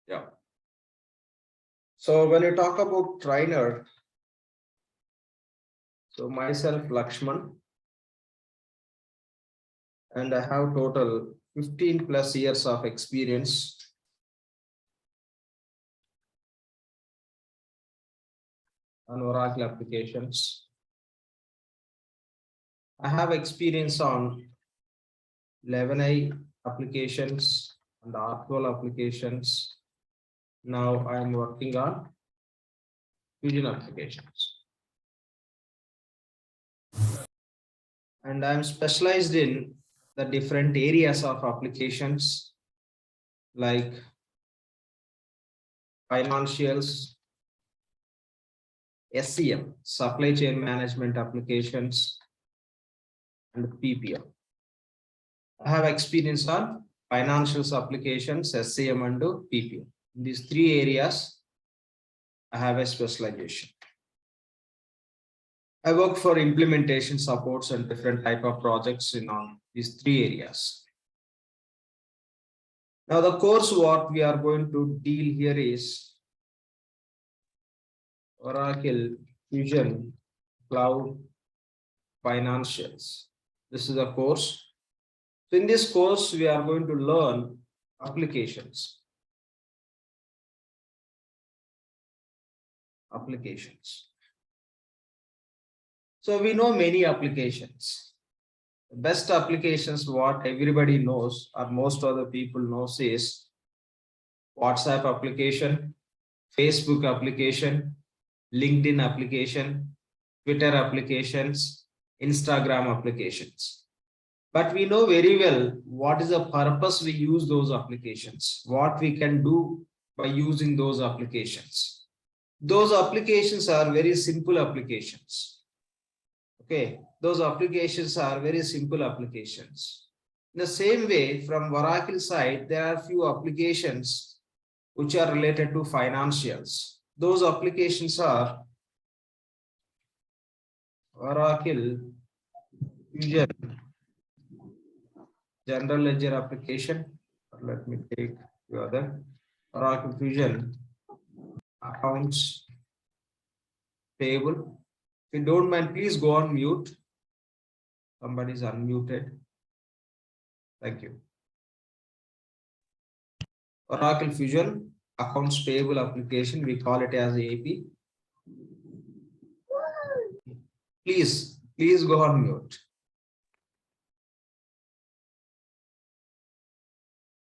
Yeah. So when you talk about trainer, so myself Laxman, and I have total 15 plus years of experience on Oracle applications. I have experience on 11i applications and R12 applications. Now I am working on Fusion applications. And I am specialized in the different areas of applications like financials, SCM, supply chain management applications, and PPM. I have experience on financials applications, SCM, and PPM. In these three areas, I have a specialization. I work for implementation supports and different type of projects in these three areas. Now, the course what we are going to deal here is Oracle Fusion Cloud Financials. This is a course. So in this course, we are going to learn applications. So we know many applications. The best applications what everybody knows or most of the people knows is WhatsApp application, Facebook application, LinkedIn application, Twitter applications, Instagram applications. But we know very well what is the purpose we use those applications, what we can do by using those applications. Those applications are very simple applications. Okay, those applications are very simple applications. In the same way, from Oracle side, there are few applications which are related to financials. Those applications are Oracle Fusion General Ledger application. Let me take the other Oracle Fusion Accounts Payable. If you don't mind, please go on mute. Somebody is unmuted. Thank you. Oracle Fusion Accounts Payable application, we call it as AP. Please go on mute.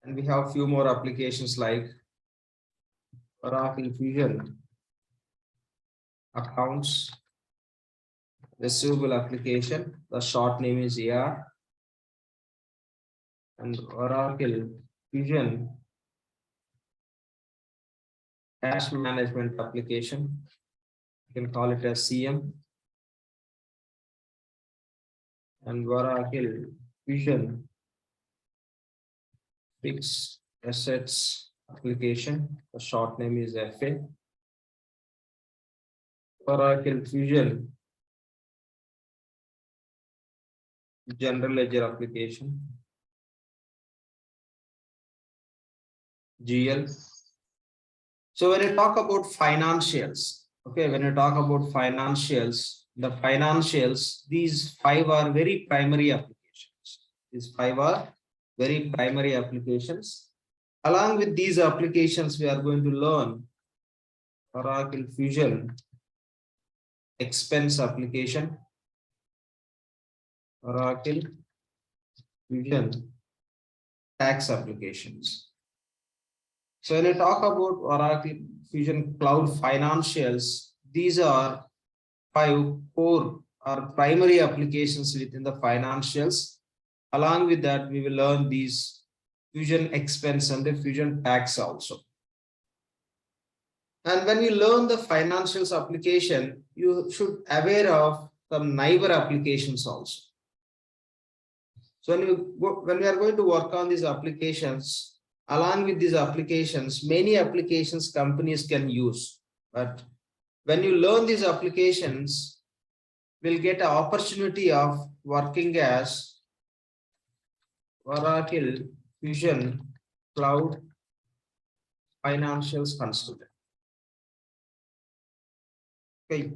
And we have few more applications like Oracle Fusion Accounts Receivable application. The short name is AR. And Oracle Fusion Cash Management application. You can call it as CM. And Oracle Fusion Fixed Assets application. The short name is FA. Oracle Fusion General Ledger application. GL. So when you talk about financials, okay, when you talk about financials, the financials, these five are very primary applications. These five are very primary applications. Along with these applications, we are going to learn Oracle Fusion Expense application, Oracle Fusion Tax applications. So when I talk about Oracle Fusion Cloud Financials, these are five core or primary applications within the financials. Along with that, we will learn these Fusion Expense and the Fusion Tax also. And when you learn the financials application, you should aware of some neighbor applications also. So when we are going to work on these applications, along with these applications, many applications companies can use. But when you learn these applications, we'll get an opportunity of working as Oracle Fusion Cloud financials consultant. Okay,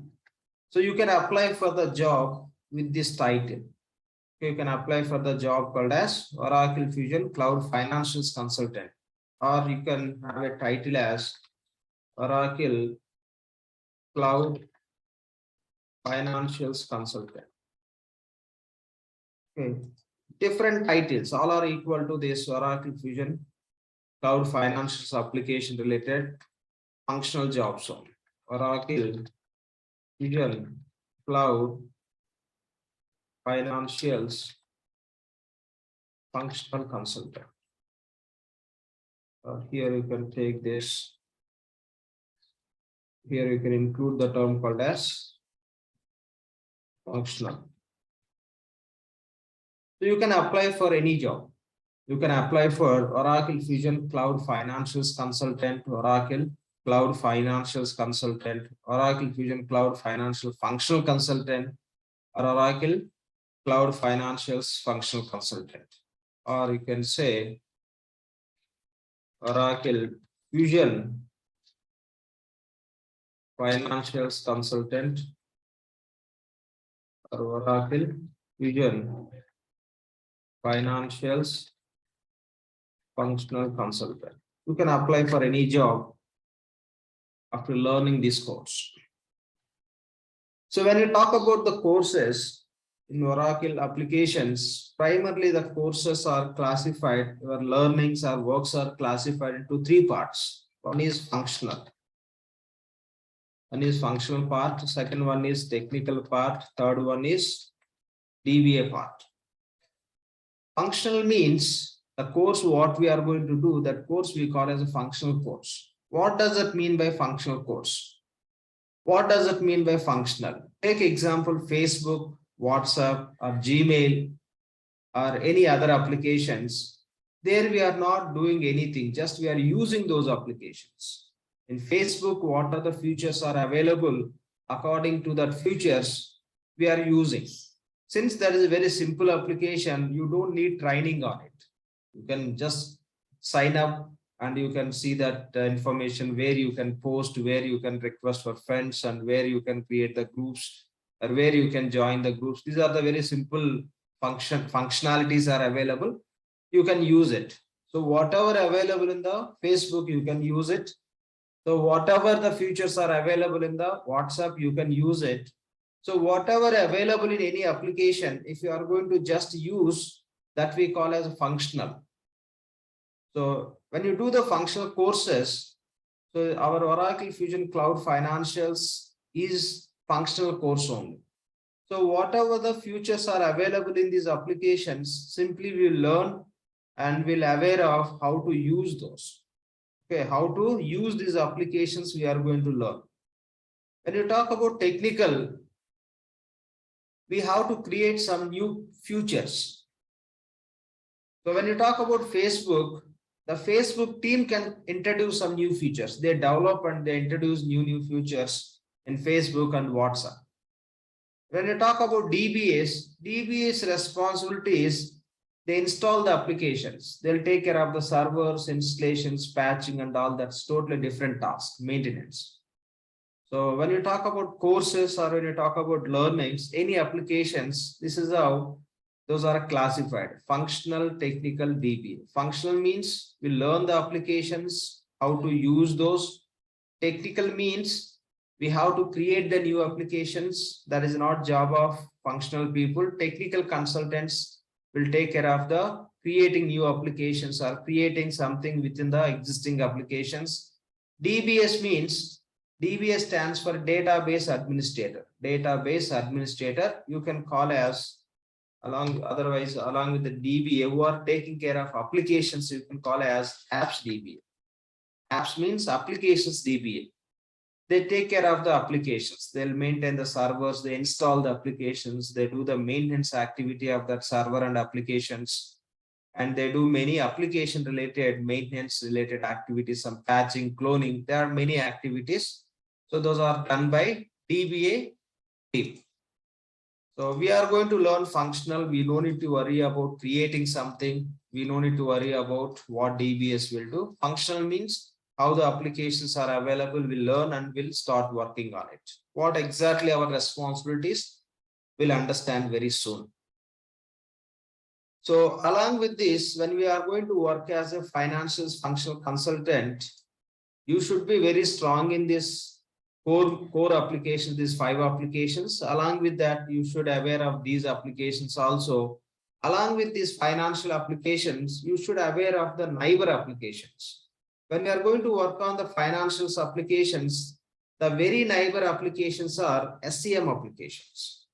so you can apply for the job with this title. Okay, you can apply for the job called as Oracle Fusion Cloud Financials Consultant, or you can have a title as Oracle Cloud Financials Consultant. Okay, different titles, all are equal to this Oracle Fusion Cloud Financials application related functional jobs. So Oracle Fusion Cloud Financials Functional Consultant. Here you can take this. Here you can include the term called as functional. So you can apply for any job. You can apply for Oracle Fusion Cloud Financials Consultant, Oracle Cloud Financials Consultant, Oracle Fusion Cloud Financial Functional Consultant, or Oracle Cloud Financials Functional Consultant. Or you can say Oracle Fusion Financials Consultant, or Oracle Fusion Financials Functional Consultant. You can apply for any job after learning this course. So when you talk about the courses in Oracle applications, primarily the courses are classified, your learnings or works are classified into three parts. One is functional. One is functional part, second one is technical part, third one is DBA part. Functional means the course what we are going to do, that course we call as a functional course. What does it mean by functional course? What does it mean by functional? Take example, Facebook, WhatsApp, or Gmail, or any other applications. There we are not doing anything, just we are using those applications. In Facebook, what are the features are available? According to that features, we are using. Since that is a very simple application, you don't need training on it. You can just sign up and you can see that information where you can post, where you can request for friends, and where you can create the groups, or where you can join the groups. These are the very simple functionalities are available. You can use it. So whatever available in the Facebook, you can use it. So whatever the features are available in the WhatsApp, you can use it. So whatever available in any application, if you are going to just use, that we call as functional. So when you do the functional courses, so our Oracle Fusion Cloud Financials is functional course only. So whatever the features are available in these applications, simply we will learn and we'll aware of how to use those. Okay, how to use these applications we are going to learn. When you talk about technical, we have to create some new features. So when you talk about Facebook, the Facebook team can introduce some new features. They develop and they introduce new features in Facebook and WhatsApp. When you talk about DBA's responsibility is they install the applications. They'll take care of the servers, installations, patching, and all. That's totally different task, maintenance. So when you talk about courses or when you talk about learnings, any applications, this is how those are classified: functional, technical, DBA. Functional means we learn the applications, how to use those. Technical means we have to create the new applications. That is not job of functional people. Technical consultants will take care of the creating new applications or creating something within the existing applications. DBS means, DBS stands for database administrator. Database administrator, you can call as along with the DBA who are taking care of applications, you can call as apps DBA. Apps means applications DBA. They take care of the applications. They'll maintain the servers, they install the applications, they do the maintenance activity of that server and applications, and they do many application related, maintenance related activities, some patching, cloning. There are many activities. So those are done by DBA team. So we are going to learn functional. We don't need to worry about creating something. We don't need to worry about what DBS will do. Functional means how the applications are available, we'll learn and we'll start working on it. What exactly our responsibilities, we'll understand very soon. So along with this, when we are going to work as a financial functional consultant, you should be very strong in this core applications, these 5 applications. Along with that, you should aware of these applications also. Along with these financial applications, you should aware of the neighbor applications. When we are going to work on the financials applications, the very neighbor applications are SCM applications.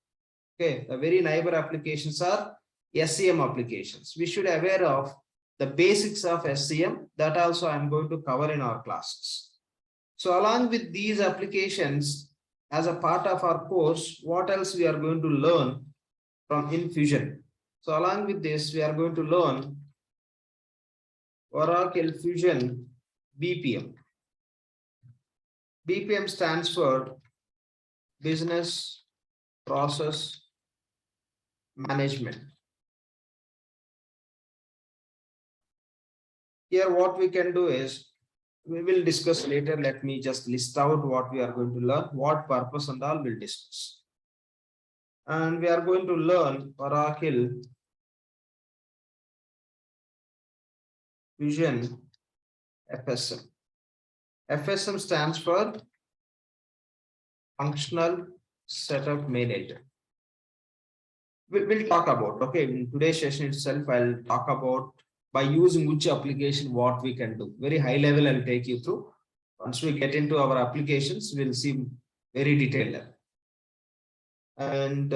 Okay, the very neighbor applications are SCM applications. We should aware of the basics of SCM. That also I'm going to cover in our classes. So along with these applications, as a part of our course, what else we are going to learn from Infusion? So along with this, we are going to learn Oracle Fusion BPM. BPM stands for Business Process Management. Here what we can do is, we will discuss later. Let me just list out what we are going to learn, what purpose and all we'll discuss. And we are going to learn Oracle Fusion FSM. FSM stands for Functional Setup Manager. We'll talk about, okay, in today's session itself, I'll talk about by using which application, what we can do. Very high level, I'll take you through. Once we get into our applications, we'll see very detailed level. And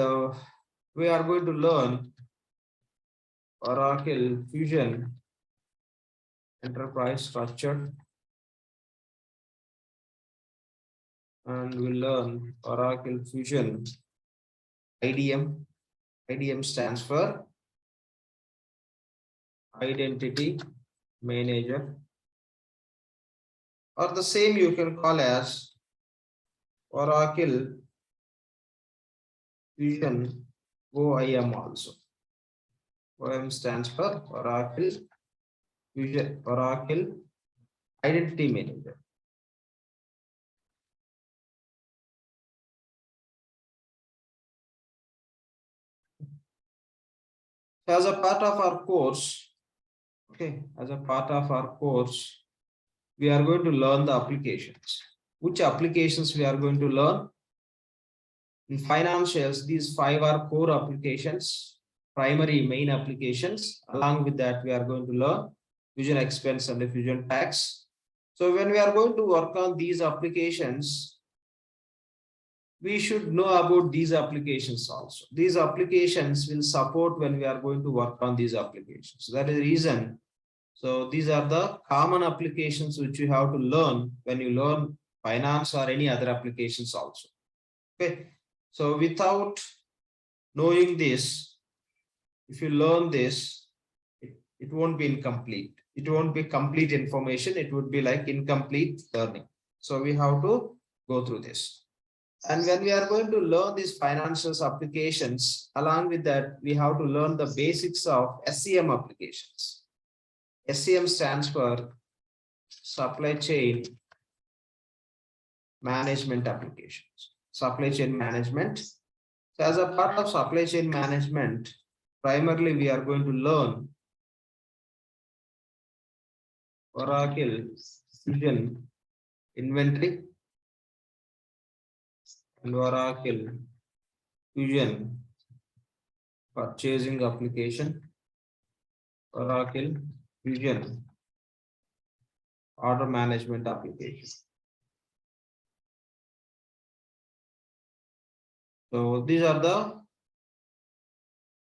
we are going to learn Oracle Fusion Enterprise Structure. And we'll learn Oracle Fusion IDM. IDM stands for Identity Manager, or the same you can call as Oracle Fusion OIM also. OIM stands for Oracle Fusion, Oracle Identity Manager. So as a part of our course, okay, as a part of our course, we are going to learn the applications. Which applications we are going to learn? In financials, these 5 are core applications, primary main applications. Along with that, we are going to learn Fusion Expense and the Fusion Tax. So when we are going to work on these applications, we should know about these applications also. These applications will support when we are going to work on these applications. That is the reason. So these are the common applications which you have to learn when you learn finance or any other applications also. Okay. So without knowing this, if you learn this, it won't be incomplete. It won't be complete information. It would be like incomplete learning. So we have to go through this. And when we are going to learn these financials applications, along with that, we have to learn the basics of SCM applications. SCM stands for Supply Chain Management Applications. Supply Chain Management. So as a part of Supply Chain Management, primarily we are going to learn Oracle Fusion Inventory and Oracle Fusion Purchasing Application, Oracle Fusion Order Management Application. So these are the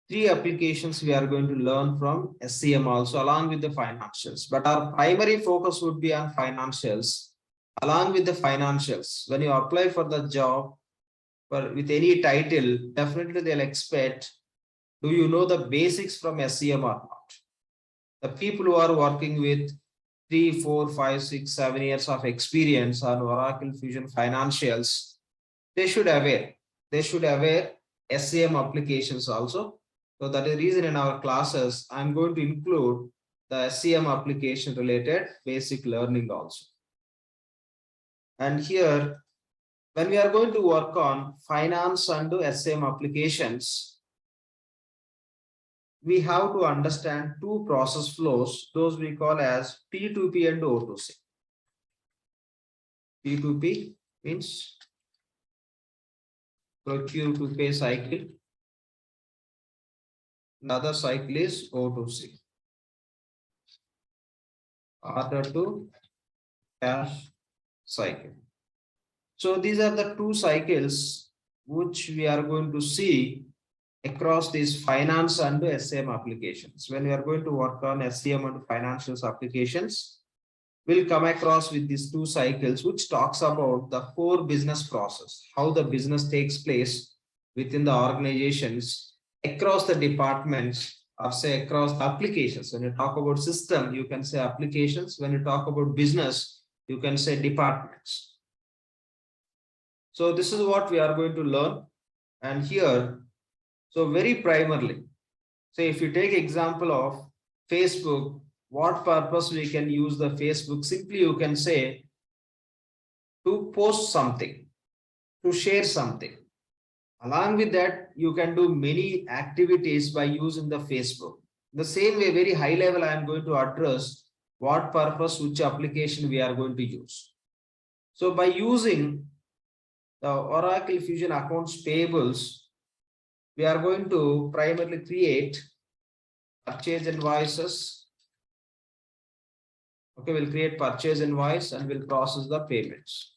3 applications we are going to learn from SCM also, along with the financials. But our primary focus would be on financials. Along with the financials, when you apply for the job with any title, definitely they'll expect, do you know the basics from SCM or not? The people who are working with 3, 4, 5, 6, 7 years of experience on Oracle Fusion Financials, they should aware SCM applications also. So that is the reason in our classes, I'm going to include the SCM application related basic learning also. And here, when we are going to work on finance and SAM applications, we have to understand two process flows, those we call as P2P and O2C. P2P means procure to pay cycle. Another cycle is O2C, order to cash cycle. So these are the two cycles which we are going to see across these finance and SCM applications. When we are going to work on SCM and financials applications, we'll come across with these two cycles, which talks about the core business process, how the business takes place within the organizations, across the departments, or say across the applications. When you talk about system, you can say applications. When you talk about business, you can say departments. So this is what we are going to learn. And here, so very primarily, say if you take example of Facebook, what purpose we can use the Facebook? Simply you can say to post something, to share something. Along with that, you can do many activities by using the Facebook. The same way, very high level, I am going to address what purpose, which application we are going to use. So by using the Oracle Fusion Accounts Payables, we are going to primarily create purchase invoices. Okay, we'll create purchase invoice and we'll process the payments.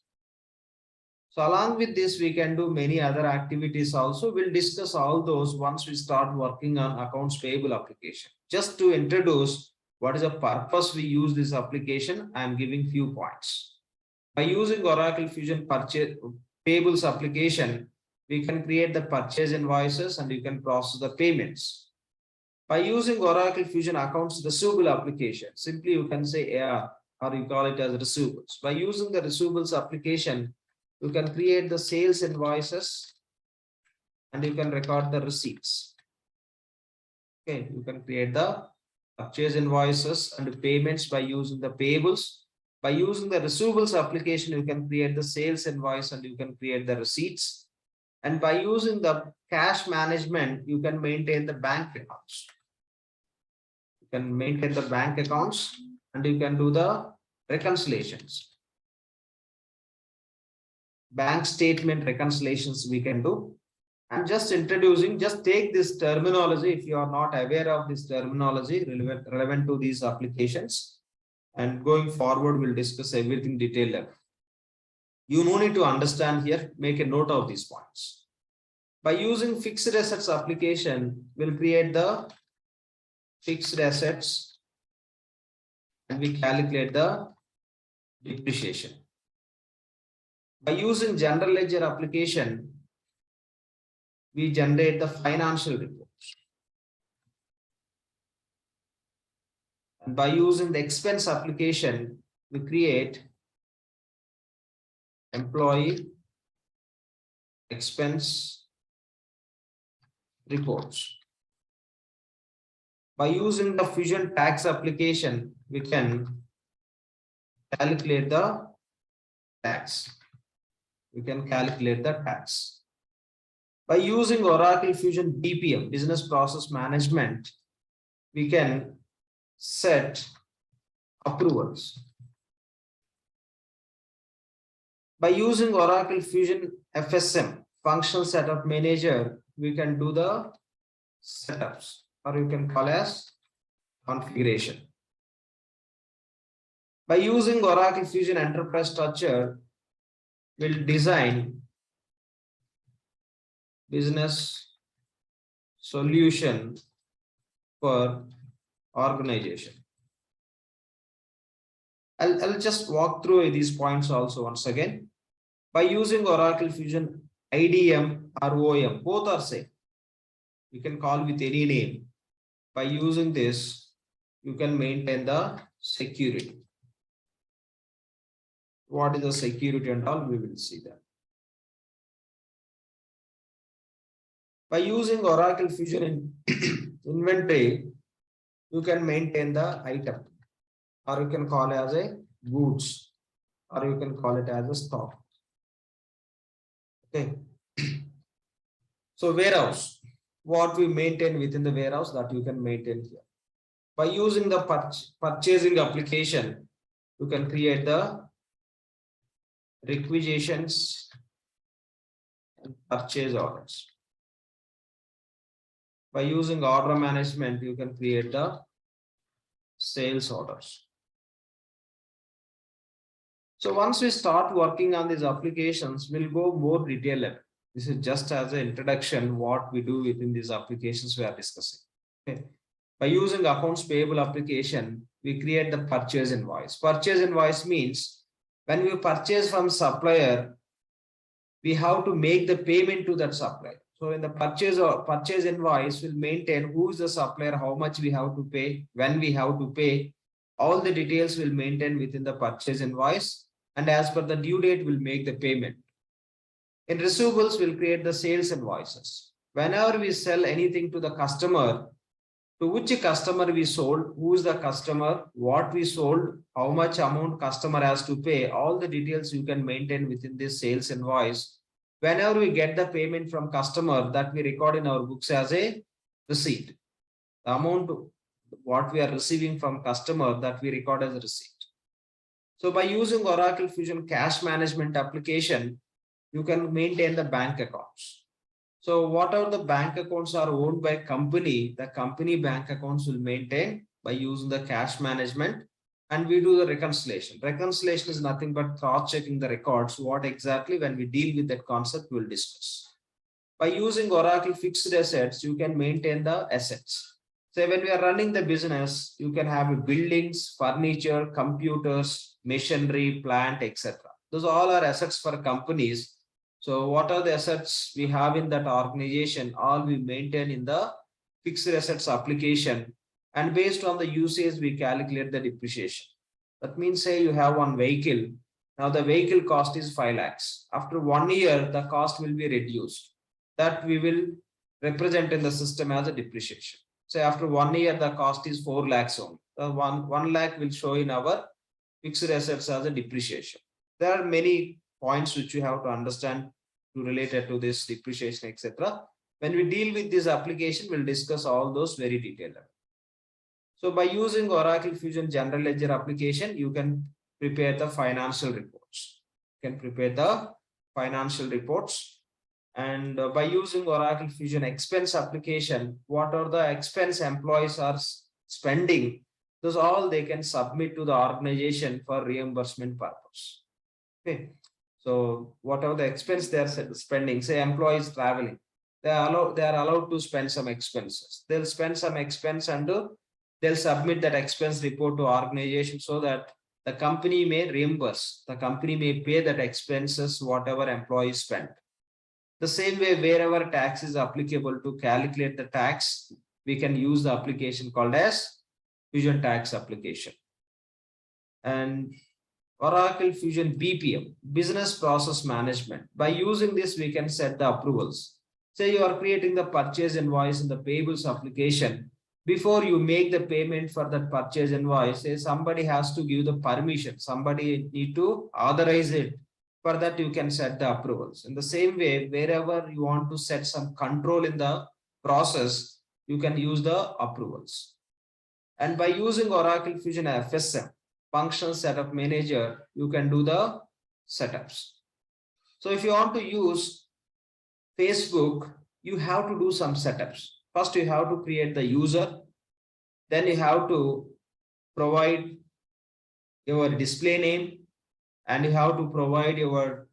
So along with this, we can do many other activities also. We'll discuss all those once we start working on accounts payable application. Just to introduce what is the purpose we use this application, I am giving few points. By using Oracle Fusion Purchase Payables application, we can create the purchase invoices and you can process the payments. By using Oracle Fusion Accounts Receivable application, simply you can say AR or you call it as receivables. By using the receivables application, you can create the sales invoices and you can record the receipts. Okay, you can create the purchase invoices and payments by using the payables. By using the receivables application, you can create the sales invoice and you can create the receipts. And by using the cash management, you can maintain the bank accounts. You can maintain the bank accounts and you can do the reconciliations. Bank statement reconciliations we can do. I'm just introducing, just take this terminology if you are not aware of this terminology relevant to these applications. And going forward, we'll discuss everything detailed level. You no need to understand here, make a note of these points. By using fixed assets application, we'll create the fixed assets and we calculate the depreciation. By using general ledger application, we generate the financial reports. And by using the expense application, we create employee expense reports. By using the Fusion tax application, we can calculate the tax. We can calculate the tax. By using Oracle Fusion BPM, Business Process Management, we can set approvals. By using Oracle Fusion FSM, Functional Setup Manager, we can do the setups, or you can call as configuration. By using Oracle Fusion Enterprise Structure, we'll design business solution for organization. I'll just walk through these points also once again. By using Oracle Fusion IDM or OM, both are same. You can call with any name. By using this, you can maintain the security. What is the security and all, we will see that. By using Oracle Fusion Inventory, you can maintain the item, or you can call as a goods, or you can call it as a stock. Okay. So warehouse, what we maintain within the warehouse that you can maintain here. By using the purchasing application, you can create the requisitions and purchase orders. By using order management, you can create the sales orders. So once we start working on these applications, we'll go more detail level. This is just as an introduction, what we do within these applications we are discussing. Okay. By using accounts payable application, we create the purchase invoice. Purchase invoice means when we purchase from supplier, we have to make the payment to that supplier. So in the purchase invoice will maintain who is the supplier, how much we have to pay, when we have to pay. All the details will maintain within the purchase invoice, and as per the due date will make the payment. In receivables, we'll create the sales invoices. Whenever we sell anything to the customer, to which customer we sold, who is the customer, what we sold, how much amount customer has to pay, all the details you can maintain within this sales invoice. Whenever we get the payment from customer, that we record in our books as a receipt. The amount what we are receiving from customer, that we record as a receipt. So by using Oracle Fusion Cash Management application, you can maintain the bank accounts. So whatever the bank accounts are owned by company, the company bank accounts will maintain by using the cash management, and we do the reconciliation. Reconciliation is nothing but cross-checking the records. What exactly, when we deal with that concept, we'll discuss. By using Oracle Fixed Assets, you can maintain the assets. So when we are running the business, you can have buildings, furniture, computers, machinery, plant, etc. Those all are assets for companies. So what are the assets we have in that organization? All we maintain in the fixed assets application, and based on the usage, we calculate the depreciation. That means, say you have one vehicle. Now the vehicle cost is 5 lakhs. After 1 year, the cost will be reduced. That we will represent in the system as a depreciation. So after 1 year, the cost is 4 lakhs only. The 1 lakh will show in our fixed assets as a depreciation. There are many points which you have to understand to related to this depreciation, etc. When we deal with this application, we'll discuss all those very detailed. So by using Oracle Fusion General Ledger application, you can prepare the financial reports. You can prepare the financial reports. And by using Oracle Fusion Expense application, what are the expense employees are spending, those all they can submit to the organization for reimbursement purpose. Okay. So whatever the expense they are spending, say employees traveling, they are allowed to spend some expenses. They'll spend some expense and they'll submit that expense report to organization so that the company may reimburse, the company may pay that expenses whatever employees spent. The same way, wherever tax is applicable, to calculate the tax, we can use the application called as Fusion Tax application. And Oracle Fusion BPM, Business Process Management. By using this, we can set the approvals. Say you are creating the purchase invoice in the payables application. Before you make the payment for that purchase invoice, say somebody has to give the permission. Somebody need to authorize it. For that, you can set the approvals. In the same way, wherever you want to set some control in the process, you can use the approvals. And by using Oracle Fusion FSM, Functional Setup Manager, you can do the setups. So if you want to use Facebook, you have to do some setups. First, you have to create the user. Then you have to provide your display name, and you have to provide your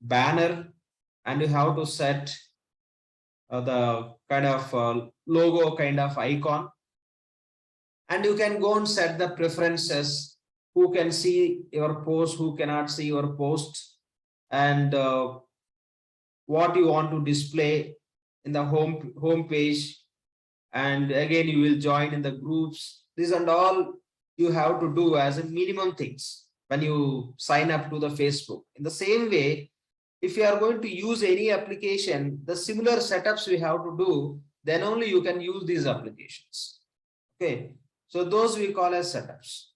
banner, and you have to set the kind of logo kind of icon. And you can go and set the preferences, who can see your post, who cannot see your post, and what you want to display in the home page. And again, you will join in the groups. These and all you have to do as a minimum things when you sign up to the Facebook. In the same way, if you are going to use any application, the similar setups we have to do, then only you can use these applications. Okay. So those we call as setups.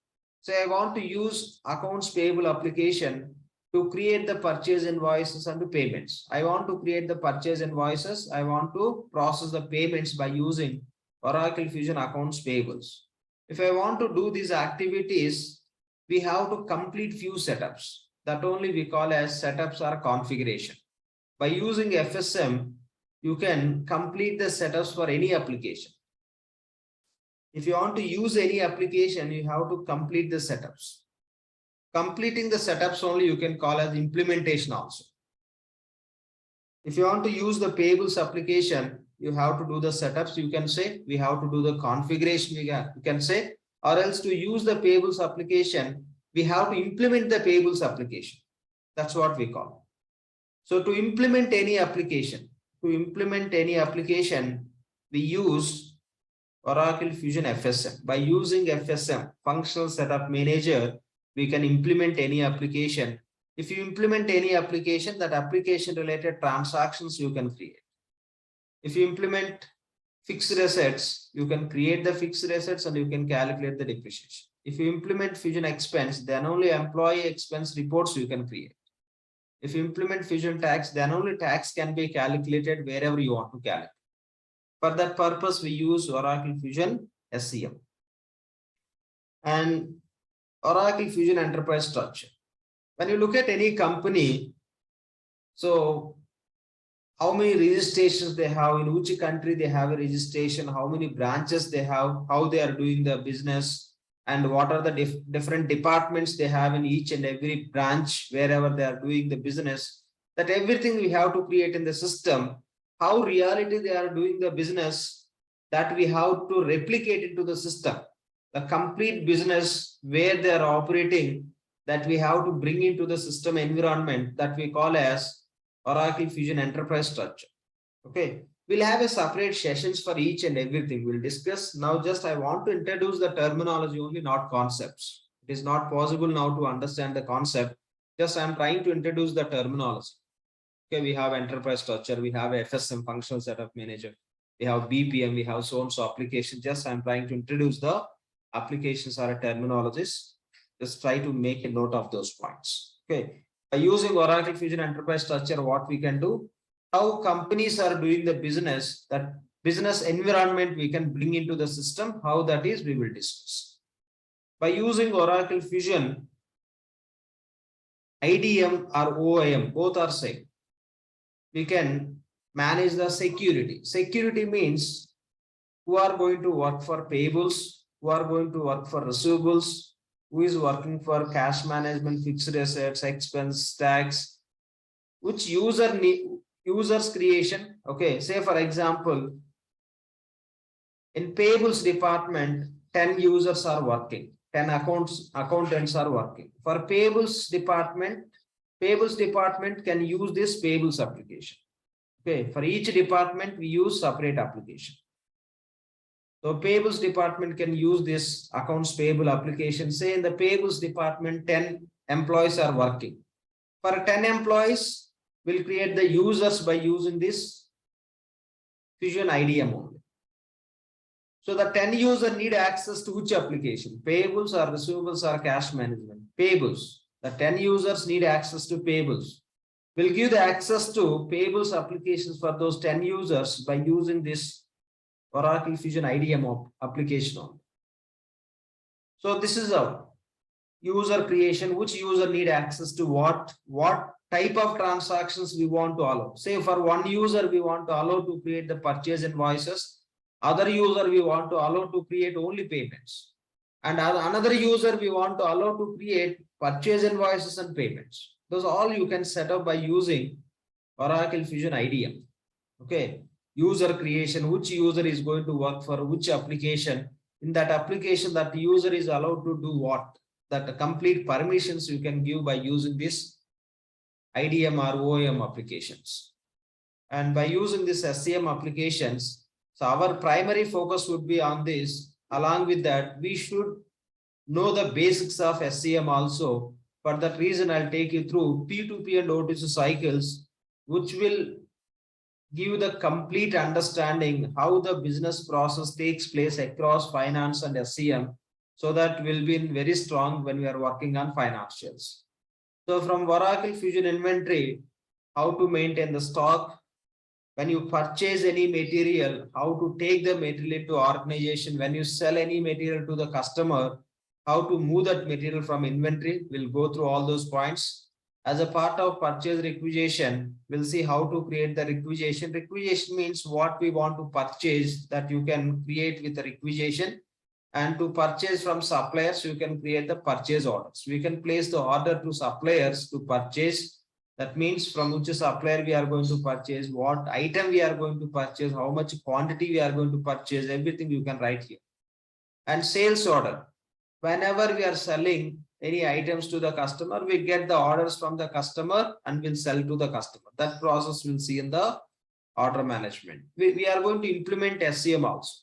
Say I want to use accounts payable application to create the purchase invoices and the payments. I want to create the purchase invoices. I want to process the payments by using Oracle Fusion Accounts Payables. If I want to do these activities, we have to complete few setups that only we call as setups or configuration. By using FSM, you can complete the setups for any application. If you want to use any application, you have to complete the setups. Completing the setups only you can call as implementation also. If you want to use the payables application, you have to do the setups. You can say we have to do the configuration. You can say, or else to use the payables application, we have to implement the payables application. That's what we call. So to implement any application, we use Oracle Fusion FSM. By using FSM, Functional Setup Manager, we can implement any application. If you implement any application, that application related transactions you can create. If you implement fixed assets, you can create the fixed assets and you can calculate the depreciation. If you implement Fusion Expense, then only employee expense reports you can create. If you implement Fusion Tax, then only tax can be calculated wherever you want to calculate. For that purpose, we use Oracle Fusion SCM and Oracle Fusion Enterprise Structure. When you look at any company, so how many registrations they have, in which country they have a registration, how many branches they have, how they are doing the business, and what are the different departments they have in each and every branch wherever they are doing the business. That everything we have to create in the system. How reality they are doing the business, that we have to replicate into the system. The complete business where they are operating, that we have to bring into the system environment that we call as Oracle Fusion Enterprise Structure. Okay, we'll have a separate sessions for each and everything we'll discuss. Now just I want to introduce the terminology only, not concepts. It is not possible now to understand the concept. Just I'm trying to introduce the terminology. Okay, we have enterprise structure, we have FSM, Functional Setup Manager, we have BPM, we have so and so application. Just I'm trying to introduce the applications or terminologies. Just try to make a note of those points. Okay, by using Oracle Fusion Enterprise Structure, what we can do, how companies are doing the business, that business environment we can bring into the system, how that is we will discuss. By using Oracle Fusion IDM or OIM, both are same. We can manage the security. Security means who are going to work for payables, who are going to work for receivables, who is working for cash management, fixed assets, expense, tax, which users creation. Okay, say for example, in payables department, 10 users are working, 10 accountants are working. For payables department can use this payables application. Okay, for each department we use separate application. So payables department can use this accounts payable application. Say in the payables department, 10 employees are working. For 10 employees, we'll create the users by using this Fusion IDM only. So the 10 users need access to which application? Payables or receivables or cash management? Payables. The 10 users need access to payables. We'll give the access to payables applications for those 10 users by using this Oracle Fusion IDM application only. So this is a user creation, which user need access to what type of transactions we want to allow. Say for one user, we want to allow to create the purchase invoices. Other user, we want to allow to create only payments. And another user, we want to allow to create purchase invoices and payments. Those all you can set up by using Oracle Fusion IDM. Okay. User creation, which user is going to work for which application. In that application, that user is allowed to do what? That complete permissions you can give by using this IDM or OIM applications. And by using this SCM applications, so our primary focus would be on this. Along with that, we should know the basics of SCM also. For that reason, I'll take you through P2P and O2C cycles, which will give the complete understanding how the business process takes place across finance and SCM. So that will be very strong when we are working on financials. So from Oracle Fusion Inventory, how to maintain the stock, when you purchase any material, how to take the material to organization, when you sell any material to the customer, how to move that material from inventory. We'll go through all those points. As a part of purchase requisition, we'll see how to create the requisition. Requisition means what we want to purchase that you can create with the requisition, and to purchase from suppliers, you can create the purchase orders. We can place the order to suppliers to purchase. That means from which supplier we are going to purchase, what item we are going to purchase, how much quantity we are going to purchase, everything you can write here. And sales order. Whenever we are selling any items to the customer, we get the orders from the customer and will sell to the customer. That process we'll see in the order management. We are going to implement SCM also.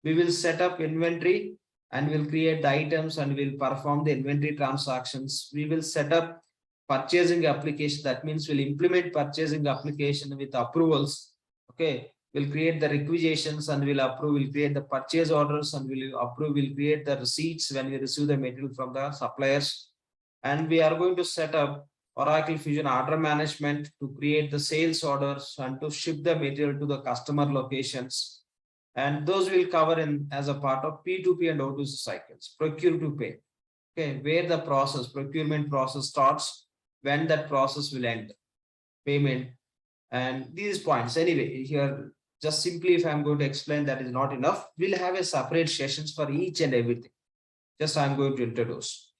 We will set up inventory and we'll create the items and we'll perform the inventory transactions. We will set up purchasing application. That means we'll implement purchasing application with approvals. Okay, we'll create the requisitions and we'll approve. We'll create the purchase orders and we'll approve. We'll create the receipts when we receive the material from the suppliers. And we are going to set up Oracle Fusion Order Management to create the sales orders and to ship the material to the customer locations. And those will cover in as a part of P2P and O2C cycles. Procure to pay. Okay, where the process, procurement process starts, when that process will end, payment, and these points. Anyway, here, just simply if I'm going to explain, that is not enough. We'll have a separate sessions for each and everything. Just I'm going to introduce.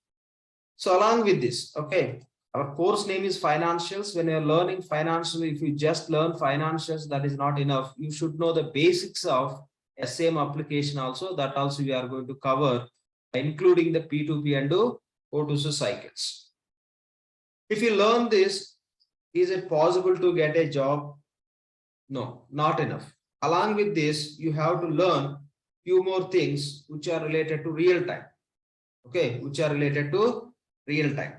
So along with this, okay, our course name is financials. When you're learning financials, if you just learn financials, that is not enough. You should know the basics of SAM application also. That also we are going to cover, including the P2P and O2C cycles. If you learn this, is it possible to get a job? No, not enough. Along with this, you have to learn few more things which are related to real time. Okay, which are related to real time.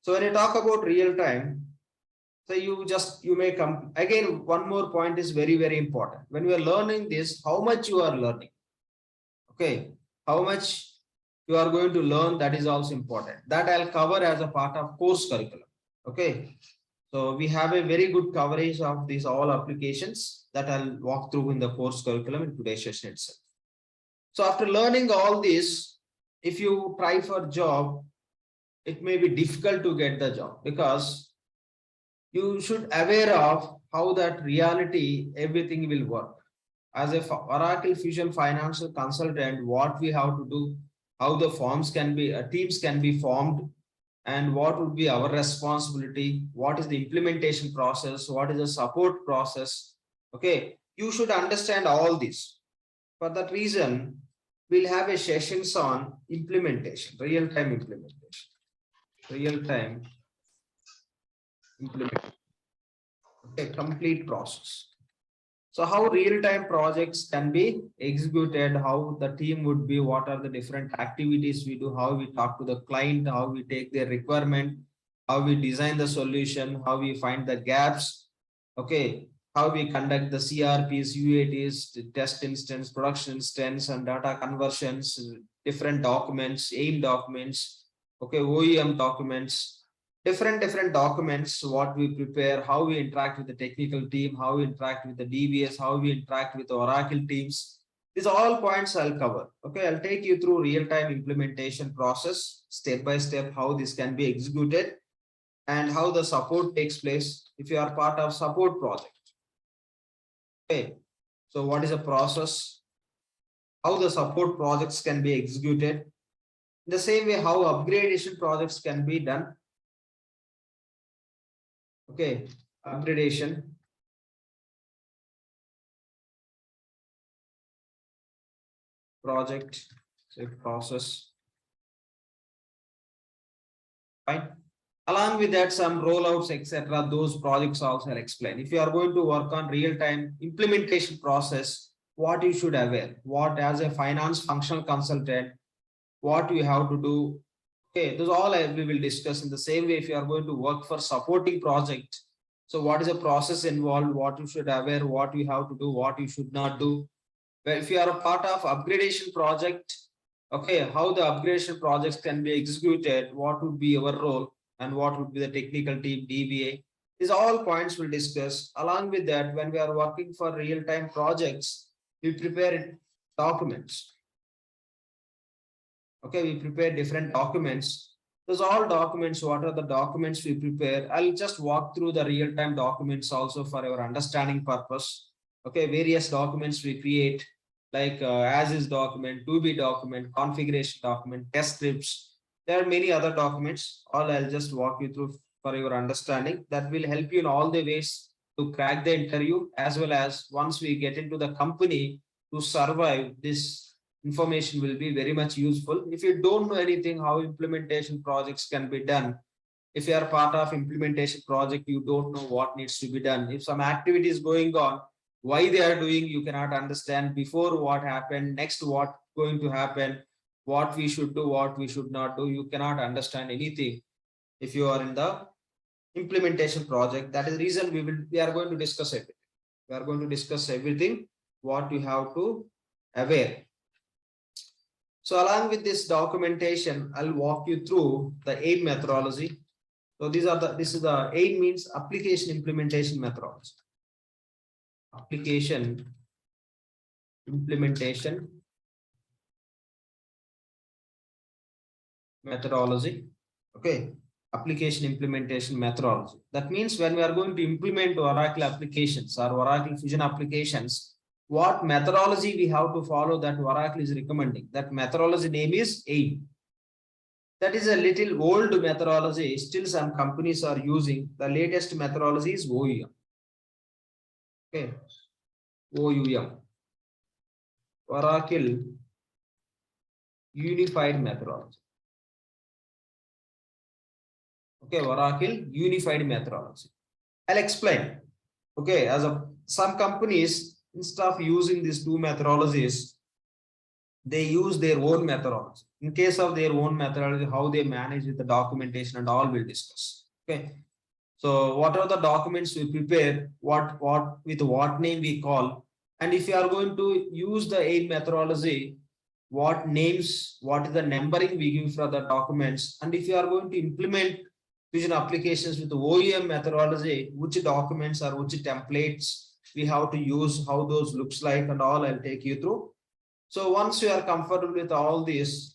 So when you talk about real time, so you may come again. One more point is very, very important. When we are learning this, how much you are learning. Okay, how much you are going to learn, that is also important. That I'll cover as a part of course curriculum. Okay, so we have a very good coverage of these all applications that I'll walk through in the course curriculum in today's session itself. So after learning all this, if you try for job, it may be difficult to get the job, because you should aware of how that reality everything will work. As a Oracle Fusion financial consultant, what we have to do, how the forms can be, teams can be formed, and what would be our responsibility, what is the implementation process, what is the support process. Okay, you should understand all this. For that reason, we'll have a sessions on implementation, real-time implementation. Real-time implementation. Okay, complete process. So how real-time projects can be executed, how the team would be, what are the different activities we do, how we talk to the client, how we take their requirement, how we design the solution, how we find the gaps. Okay, how we conduct the CRPs, UATs, test instance, production instance, and data conversions, different documents, AIM documents, okay, OEM documents, different documents, what we prepare, how we interact with the technical team, how we interact with the DBS, how we interact with the Oracle teams. These all points I'll cover. Okay, I'll take you through real-time implementation process, step by step, how this can be executed and how the support takes place if you are part of support project. Okay, so what is a process? How the support projects can be executed. In the same way, how upgradation projects can be done. Okay, upgradation. Project, say process. Fine. Along with that, some rollouts, etc. Those projects also I'll explain. If you are going to work on real-time implementation process, what you should aware, what as a finance functional consultant, what you have to do. Okay, those all we will discuss. In the same way, if you are going to work for supporting project, so what is the process involved, what you should aware, what you have to do, what you should not do. But if you are a part of upgradation project, Okay, how the upgradation projects can be executed, what would be our role, and what would be the technical team, DBA. These all points we'll discuss. Along with that, when we are working for real-time projects, we prepare documents. Okay, we prepare different documents. Those all documents, what are the documents we prepare? I'll just walk through the real-time documents also for our understanding purpose. Okay, various documents we create like as is document, to be document, configuration document, test scripts. There are many other documents. All I'll just walk you through for your understanding. That will help you in all the ways to crack the interview, as well as once we get into the company to survive, this information will be very much useful. If you don't know anything how implementation projects can be done, if you are part of implementation project, you don't know what needs to be done. If some activity is going on, why they are doing, you cannot understand. Before what happened, next what going to happen, what we should do, what we should not do, you cannot understand anything if you are in the implementation project. That is the reason we are going to discuss everything. We are going to discuss everything what you have to aware. So along with this documentation, I'll walk you through the AIM methodology. So this is the AIM means application implementation methodology. Application implementation methodology. Okay, application implementation methodology. That means when we are going to implement Oracle applications or Oracle Fusion applications, what methodology we have to follow that Oracle is recommending. That methodology name is AIM. That is a little old methodology. Still some companies are using. The latest methodology is OUM. Okay, OUM. Oracle Unified Methodology. Okay, Oracle Unified Methodology. I'll explain. Okay, some companies, instead of using these two methodologies, they use their own methodology. In case of their own methodology, how they manage with the documentation and all we'll discuss. Okay. So what are the documents we prepare, what with what name we call, and if you are going to use the AIM methodology, what names, what is the numbering we give for the documents, and if you are going to implement Fusion applications with the OEM methodology, which documents or which templates we have to use, how those looks like and all, I'll take you through. So once you are comfortable with all this,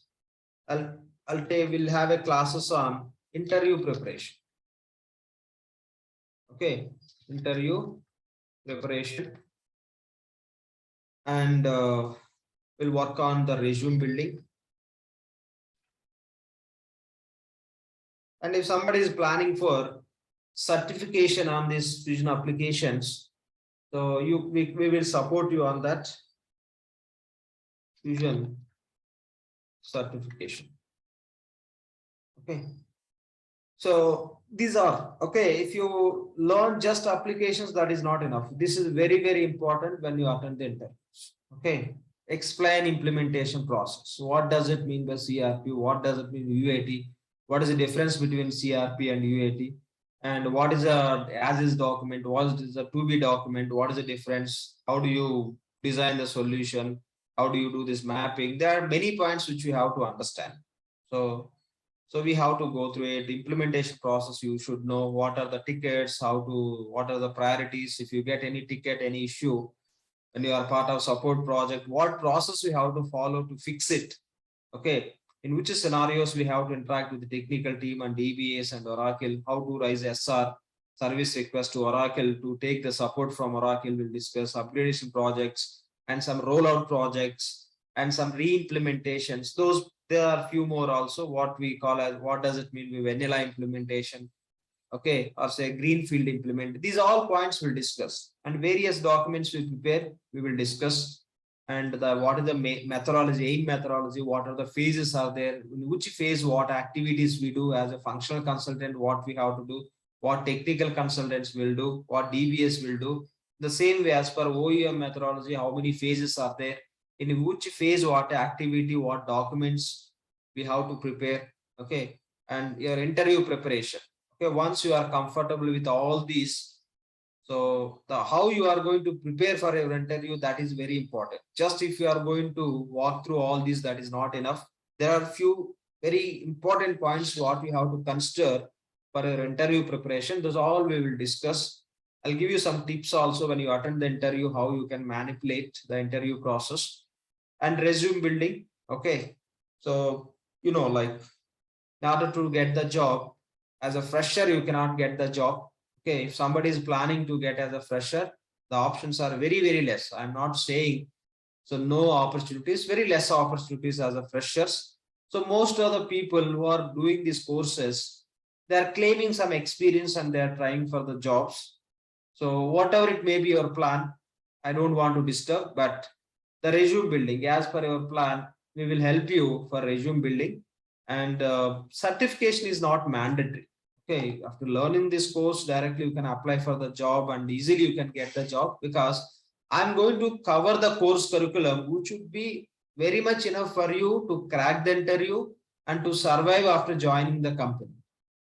we'll have a classes on interview preparation. Okay, interview preparation, and we'll work on the resume building. And if somebody is planning for certification on these Fusion applications, so we will support you on that Fusion certification. Okay. So these are okay. If you learn just applications, that is not enough. This is very, very important when you attend the interviews. Okay. Explain implementation process. What does it mean by CRP? What does it mean UAT? What is the difference between CRP and UAT? And what is a as is document? What is a to be document? What is the difference? How do you design the solution? How do you do this mapping? There are many points which we have to understand. So we have to go through it. The implementation process, you should know what are the tickets, what are the priorities. If you get any ticket, any issue, when you are part of support project, what process we have to follow to fix it. Okay. In which scenarios we have to interact with the technical team and DBAs and Oracle, how to raise SR service request to Oracle to take the support from Oracle. We'll discuss upgradation projects and some rollout projects and some re-implementations. There are few more also, what we call as, what does it mean with vanilla implementation, okay, or say greenfield implement. These all points we'll discuss, and various documents we prepare, we will discuss. And what is the methodology, AIM methodology, what are the phases are there, in which phase what activities we do as a functional consultant, what we have to do, what technical consultants will do, what DBS will do. The same way as per OEM methodology, how many phases are there, in which phase what activity, what documents we have to prepare. Okay, and your interview preparation. Okay, once you are comfortable with all these, So the how you are going to prepare for your interview, that is very important. Just if you are going to walk through all these, that is not enough. There are few very important points what we have to consider for your interview preparation. Those all we will discuss. I'll give you some tips also when you attend the interview, how you can manipulate the interview process and resume building. Okay. So, like in order to get the job as a fresher, you cannot get the job. Okay, if somebody is planning to get as a fresher, the options are very, very less. I'm not saying so no opportunities, very less opportunities as a freshers. So most of the people who are doing these courses, they are claiming some experience and they are trying for the jobs. So whatever it may be your plan, I don't want to disturb, but the resume building, as per your plan, we will help you for resume building, and certification is not mandatory. Okay, after learning this course directly, you can apply for the job and easily you can get the job, because I'm going to cover the course curriculum, which would be very much enough for you to crack the interview and to survive after joining the company.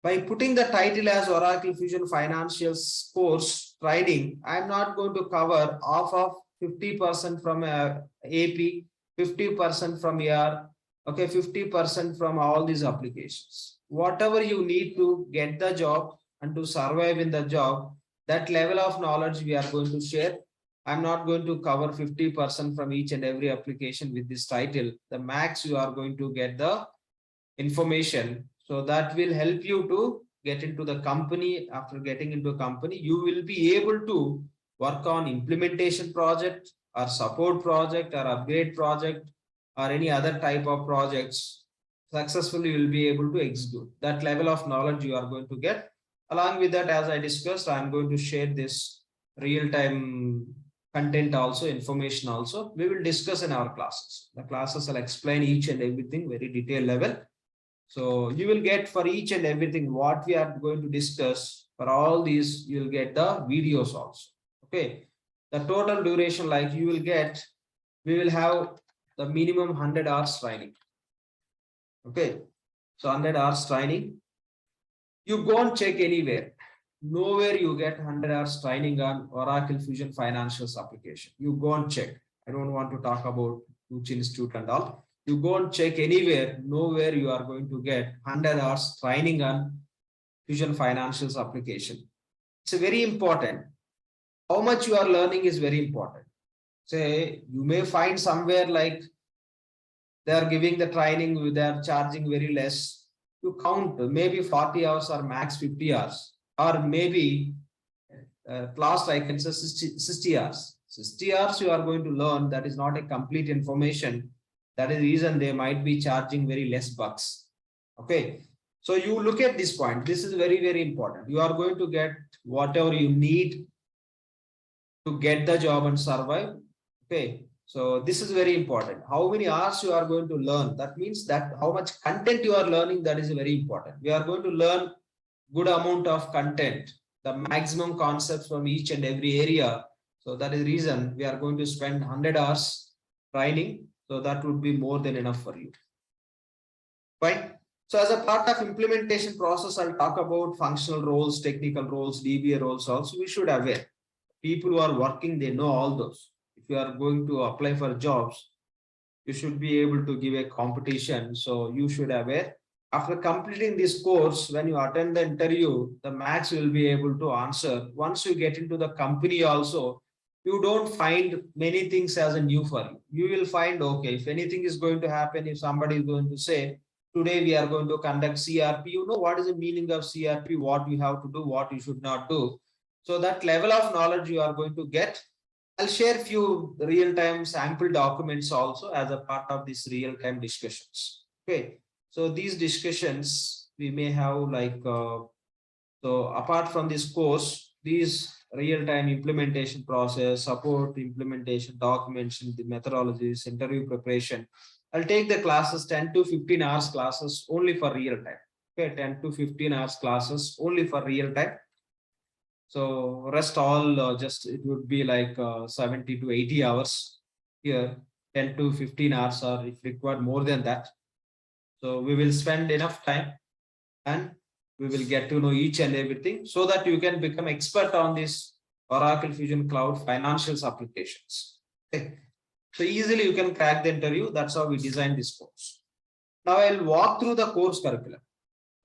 By putting the title as Oracle Fusion Financials course training, I'm not going to cover off of 50% from AP, 50% from ER, okay, 50% from all these applications. Whatever you need to get the job and to survive in the job, that level of knowledge we are going to share. I'm not going to cover 50% from each and every application with this title. The max you are going to get the information, so that will help you to get into the company. After getting into a company, you will be able to work on implementation project or support project or upgrade project or any other type of projects successfully. You will be able to execute. That level of knowledge you are going to get. Along with that, as I discussed, I am going to share this real-time content also, information also. We will discuss in our classes. The classes will explain each and everything very detailed level. So you will get for each and everything what we are going to discuss. For all these, you will get the videos also. Okay. The total duration, like you will get, we will have the minimum 100 hours training. Okay. So 100 hours training. You go and check anywhere. Nowhere you get 100 hours training on Oracle Fusion Financials application. You go and check. I don't want to talk about which institute and all. You go and check anywhere, nowhere you are going to get 100 hours training on Fusion Financials application. It's very important. How much you are learning is very important. Say you may find somewhere like they are giving the training, they are charging very less. You count maybe 40 hours or max 50 hours, or maybe last I can say 60 hours. 60 hours you are going to learn. That is not a complete information. That is the reason they might be charging very less bucks. Okay. So you look at this point. This is very, very important. You are going to get whatever you need to get the job and survive. Okay. So this is very important. How many hours you are going to learn? That means that how much content you are learning, that is very important. We are going to learn good amount of content, the maximum concepts from each and every area. So that is the reason we are going to spend 100 hours training. So that would be more than enough for you. Fine. So as a part of implementation process, I'll talk about functional roles, technical roles, DBA roles also. We should aware. People who are working, they know all those. If you are going to apply for jobs, you should be able to give a competition. So you should aware. After completing this course, when you attend the interview, the max will be able to answer. Once you get into the company also, you don't find many things as a new for you. You will find, okay, if anything is going to happen, if somebody is going to say, today we are going to conduct CRP, you know what is the meaning of CRP, what you have to do, what you should not do. So that level of knowledge you are going to get. I'll share few real-time sample documents also as a part of these real-time discussions. Okay. So these discussions we may have like, so apart from this course, these real-time implementation process, support, implementation, documentation, the methodologies, interview preparation. I'll take the classes 10 to 15 hours classes only for real time. Okay, 10 to 15 hours classes only for real time. So rest all just it would be like 70 to 80 hours here, 10 to 15 hours, or if required more than that. So we will spend enough time and we will get to know each and everything so that you can become expert on this Oracle Fusion Cloud Financials applications. Okay. So easily you can crack the interview. That's how we designed this course. Now I'll walk through the course curriculum.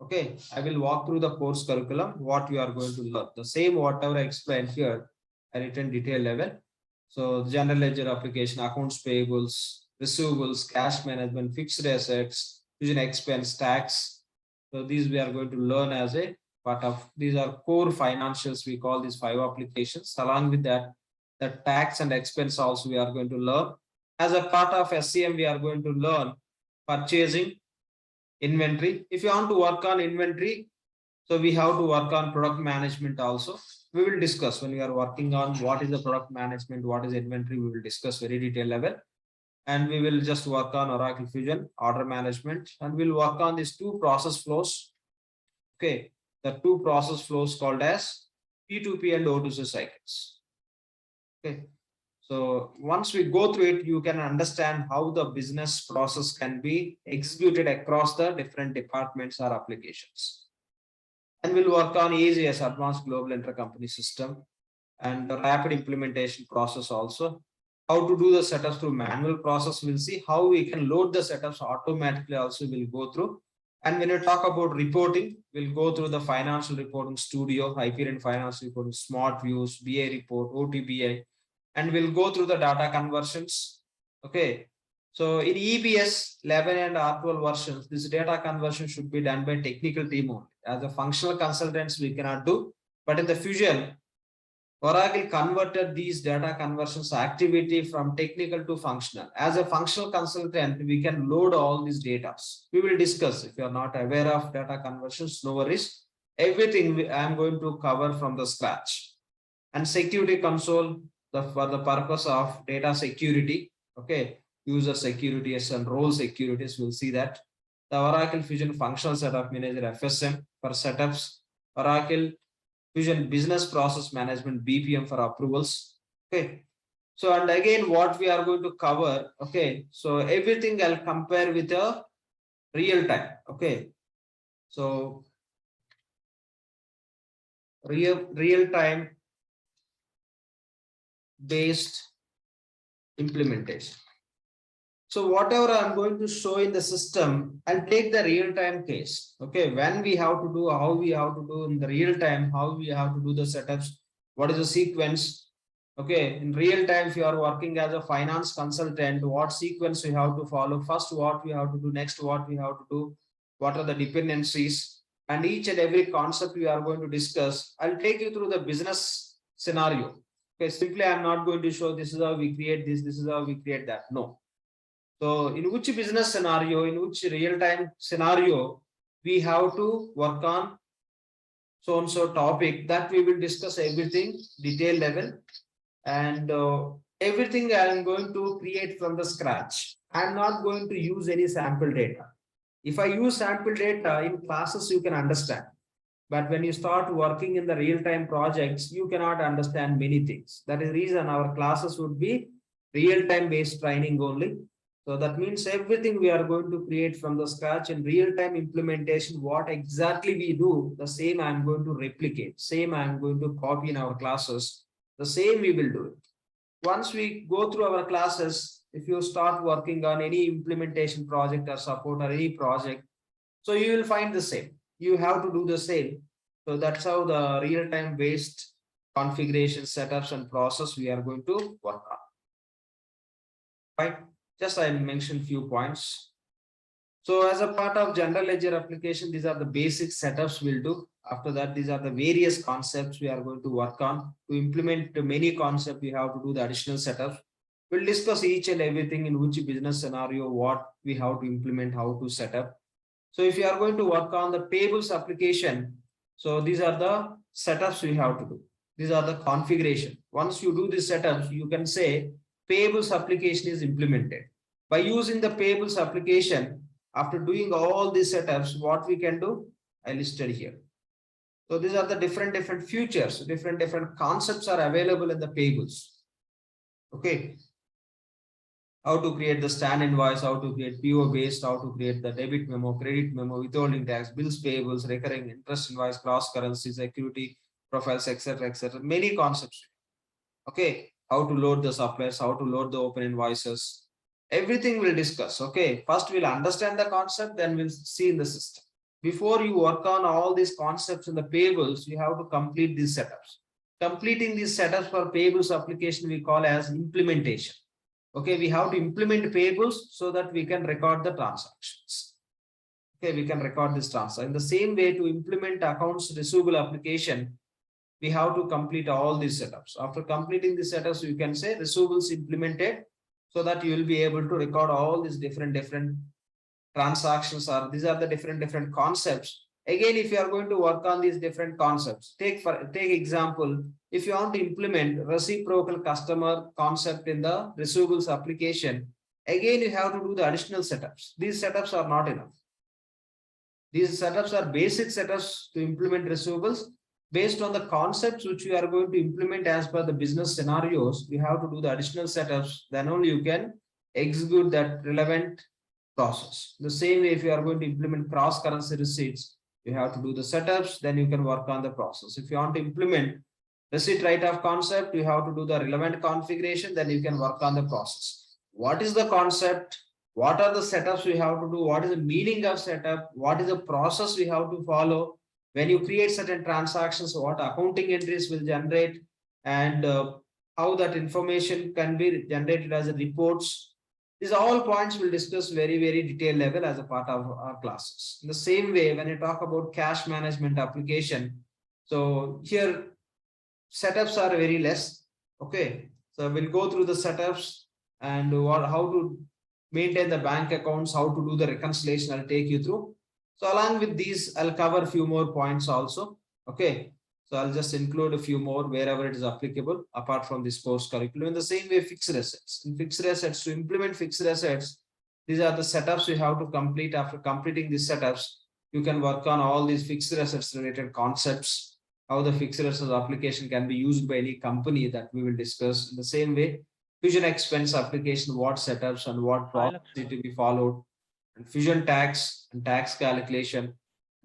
Okay, I will walk through the course curriculum, what you are going to learn. The same whatever I explained here, I written detail level. So general ledger application, accounts payables, receivables, cash management, fixed assets, fusion expense, tax. So these we are going to learn as a part of, these are core financials. We call these 5 applications. Along with that, the tax and expense also we are going to learn. As a part of SCM, we are going to learn purchasing, inventory. If you want to work on inventory, so we have to work on product management also. We will discuss when we are working on what is the product management, what is inventory, we will discuss very detailed level. And we will just work on Oracle Fusion, order management, and we'll work on these 2 process flows. Okay, the 2 process flows called as P2P and O2C cycles. Okay. So once we go through it, you can understand how the business process can be executed across the different departments or applications. And we'll work on AGS, Advanced Global Intercompany System, and the rapid implementation process also. How to do the setups through manual process, we'll see. How we can load the setups automatically also we'll go through. And when you talk about reporting, we'll go through the financial reporting studio, Hyperion Financial Reporting, Smart Views, BA report, OTBI, and we'll go through the data conversions. Okay. So in EBS 11 and R12 versions, this data conversion should be done by technical team only. As a functional consultants, we cannot do. But in the Fusion, Oracle converted these data conversions activity from technical to functional. As a functional consultant, we can load all these data. We will discuss. If you are not aware of data conversions, no worries. Everything I am going to cover from the scratch. And security console, for the purpose of data security. Okay, user securities and role securities, we'll see that. The Oracle Fusion Functional Setup Manager FSM for setups, Oracle Fusion Business Process Management BPM for approvals. Okay, so and again what we are going to cover. Okay, so everything I'll compare with a real time. Okay, so real time based implementation. So whatever I'm going to show in the system, I'll take the real-time case. Okay, when we have to do, how we have to do in the real time, how we have to do the setups, what is the sequence. Okay, in real time, if you are working as a finance consultant, what sequence we have to follow, first what we have to do, next what we have to do, what are the dependencies, and each and every concept we are going to discuss. I'll take you through the business scenario. Okay, simply I'm not going to show this is how we create this is how we create that. No. So in which business scenario, in which real-time scenario, we have to work on so and so topic, that we will discuss everything detail level, and everything I am going to create from the scratch. I'm not going to use any sample data. If I use sample data in classes, you can understand. But when you start working in the real-time projects, you cannot understand many things. That is the reason our classes would be real-time based training only. So that means everything we are going to create from the scratch in real-time implementation. What exactly we do, the same I am going to replicate. Same I am going to copy in our classes. The same we will do it. Once we go through our classes, if you start working on any implementation project or support or any project, so you will find the same. You have to do the same. So that's how the real-time based configuration setups and process we are going to work on. Right? Just I mentioned few points. So as a part of general ledger application, these are the basic setups we'll do. After that, these are the various concepts we are going to work on. To implement many concepts, we have to do the additional setups. We'll discuss each and everything in which business scenario, what we have to implement, how to set up. So if you are going to work on the payables application, so these are the setups we have to do. These are the configuration. Once you do these setups, you can say payables application is implemented. By using the payables application, after doing all these setups, what we can do, I listed here. So these are the different features, different concepts are available in the payables. Okay. How to create the stand invoice, how to create PO based, how to create the debit memo, credit memo, withholding tax, bills payables, recurring interest invoice, cross currency, security profiles, etc. Many concepts. Okay, how to load the suppliers, how to load the open invoices, everything we'll discuss. Okay, first we'll understand the concept, then we'll see in the system. Before you work on all these concepts in the payables, you have to complete these setups. Completing these setups for payables application we call as implementation. Okay, we have to implement payables so that we can record the transactions. Okay, we can record this transfer. In the same way, to implement accounts receivable application, we have to complete all these setups. After completing the setups, you can say receivables implemented, so that you will be able to record all these different transactions, or these are the different concepts. Again, if you are going to work on these different concepts, take example, if you want to implement reciprocal customer concept in the receivables application, again you have to do the additional setups. These setups are not enough. These setups are basic setups to implement receivables. Based on the concepts which you are going to implement as per the business scenarios, you have to do the additional setups. Then only you can execute that relevant process. The same way, if you are going to implement cross-currency receipts, you have to do the setups, then you can work on the process. If you want to implement receipt write-off concept, you have to do the relevant configuration, then you can work on the process. What is the concept? What are the setups we have to do? What is the meaning of setup? What is the process we have to follow? When you create certain transactions, what accounting entries will generate, and how that information can be generated as a reports. These all points we'll discuss very detailed level as a part of our classes. In the same way, when you talk about cash management application, so here setups are very less. Okay, so we'll go through the setups and how to maintain the bank accounts, how to do the reconciliation. I'll take you through. So along with these, I'll cover a few more points also. Okay, so I'll just include a few more wherever it is applicable apart from this course curriculum. In the same way, fixed assets. In fixed assets, to implement fixed assets, these are the setups you have to complete. After completing these setups, you can work on all these fixed assets related concepts, how the fixed assets application can be used by any company, that we will discuss. In the same way, fusion expense application, what setups and what process need to be followed, and fusion tax and tax calculation.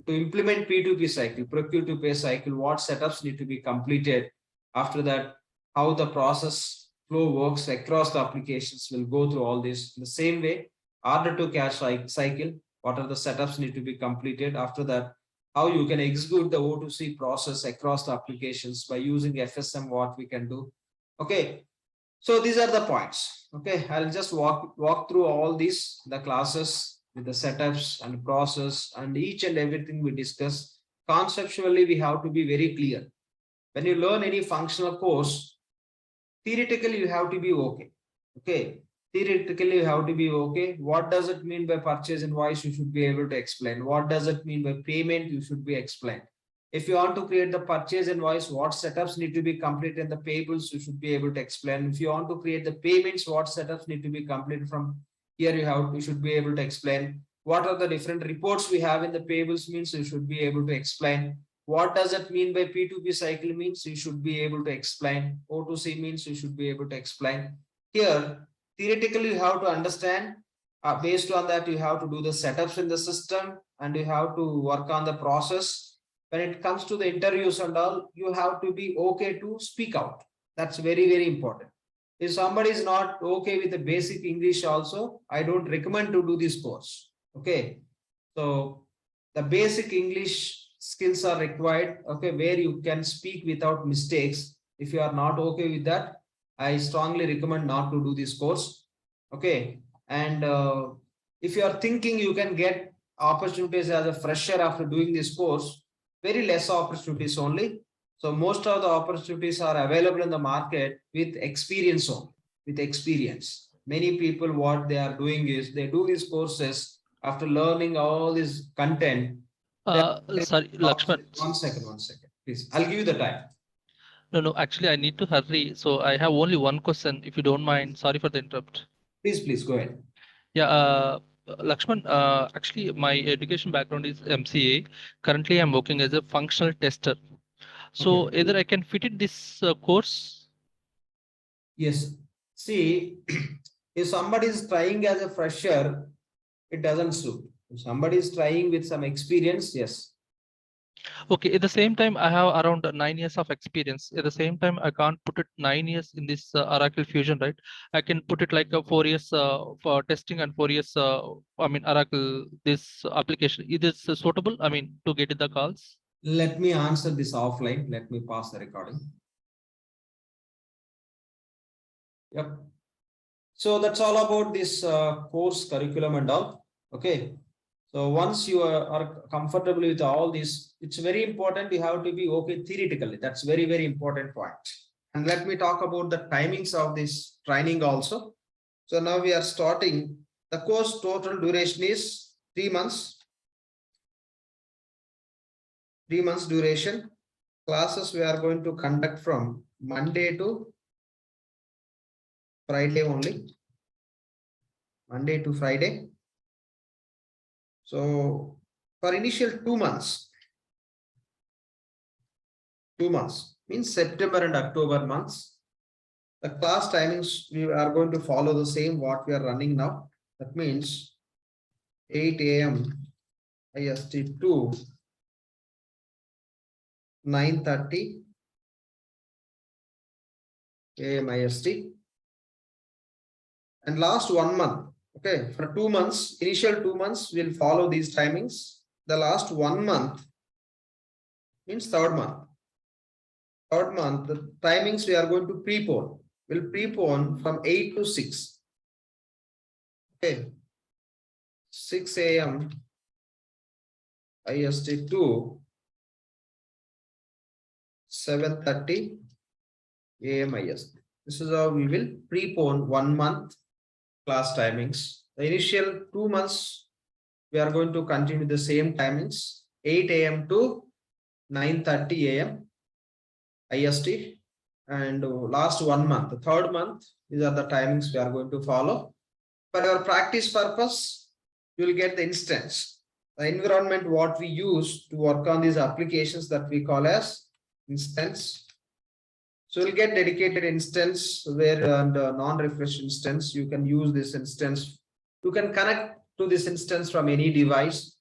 To implement P2P cycle, procure to pay cycle, what setups need to be completed. After that, how the process flow works across the applications, will go through all this. In the same way, order to cash cycle, what are the setups need to be completed. After that, how you can execute the O2C process across the applications by using FSM, what we can do. Okay, so these are the points. Okay, I'll just walk through all these, the classes with the setups and process and each and everything we discuss. Conceptually, we have to be very clear. When you learn any functional course, theoretically you have to be okay. Okay, theoretically you have to be okay. What does it mean by purchase invoice? You should be able to explain. What does it mean by payment? You should be explained. If you want to create the purchase invoice, what setups need to be completed in the payables, you should be able to explain. If you want to create the payments, what setups need to be completed from here, you should be able to explain. What are the different reports we have in the payables means, you should be able to explain. What does it mean by P2P cycle means, you should be able to explain. O2C means, you should be able to explain. Here, theoretically, you have to understand. Based on that, you have to do the setups in the system and you have to work on the process. When it comes to the interviews and all, you have to be okay to speak out. That's very important. If somebody is not okay with the basic English also, I don't recommend to do this course. Okay, so the basic English skills are required. Okay, where you can speak without mistakes. If you are not okay with that, I strongly recommend not to do this course. Okay, and if you are thinking you can get opportunities as a fresher after doing this course, very less opportunities only. So most of the opportunities are available in the market with experience only, with experience. Many people, what they are doing is they do these courses after learning all this content. Sorry, Laxman. One second, please. I'll give you the time. No, actually, I need to hurry. So I have only one question, if you don't mind. Sorry for the interrupt. Please go ahead. Yeah, Lakshman, actually, my education background is MCA. Currently, I'm working as a functional tester. So Okay. either I can fit in this course. Yes. See, if somebody is trying as a fresher, it doesn't suit. If somebody is trying with some experience, yes. Okay, at the same time, I have around 9 years of experience. At the same time, I can't put it 9 years in this Oracle Fusion, right? I can put it like 4 years for testing and 4 years, I mean, Oracle, this application. It is suitable, I mean, to get in the calls. Let me answer this offline. Let me pause the recording. Yep. So that's all about this course curriculum and all. Okay. So once you are comfortable with all this, it's very important you have to be okay theoretically. That's very, very important point. And let me talk about the timings of this training also. So now we are starting. The course total duration is 3 months. 3 months duration. Classes we are going to conduct from Monday to Friday only. Monday to Friday. So for initial 2 months, 2 months means September and October months. The class timings we are going to follow the same what we are running now. That means 8 a.m. IST to 9:30 a.m. IST. And last 1 month, okay, for 2 months, initial 2 months will follow these timings. The last 1 month means third month. Third month, the timings we are going to prepone. Will prepone from 8 to 6. Okay. 6 a.m. IST to 7:30 a.m. IST. This is how we will prepone 1 month class timings. The initial 2 months, we are going to continue the same timings, 8 a.m. to 9:30 a.m. IST. And last 1 month, the third month, these are the timings we are going to follow. For your practice purpose, you will get the instance. The environment what we use to work on these applications that we call as instance. So you'll get dedicated instance where and non-refresh instance, you can use this instance. You can connect to this instance from any device,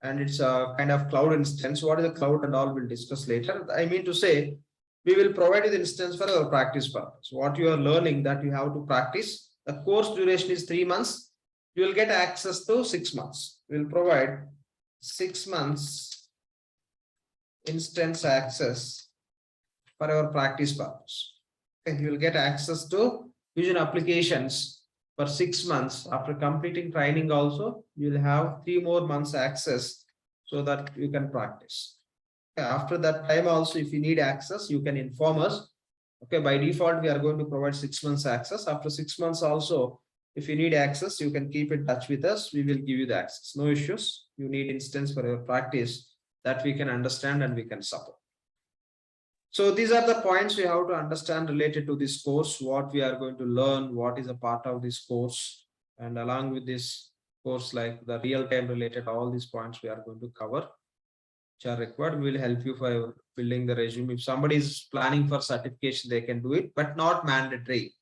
and it's a kind of cloud instance. What is a cloud and all we'll discuss later. I mean to say, we will provide you the instance for our practice purpose. What you are learning that you have to practice. The course duration is 3 months. You will get access to 6 months. We will provide 6 months instance access for our practice purpose. Okay, you will get access to Fusion applications for 6 months. After completing training also, you will have 3 more months access so that you can practice. After that time also, if you need access, you can inform us. Okay, by default, we are going to provide 6 months access. After 6 months also, if you need access, you can keep in touch with us. We will give you the access. No issues. You need instance for your practice that we can understand and we can support. So these are the points we have to understand related to this course, what we are going to learn, what is a part of this course. And along with this course, like the real-time related, all these points we are going to cover. Are required, we will help you for building the resume. If somebody is planning for certification, they can do it, but not mandatory.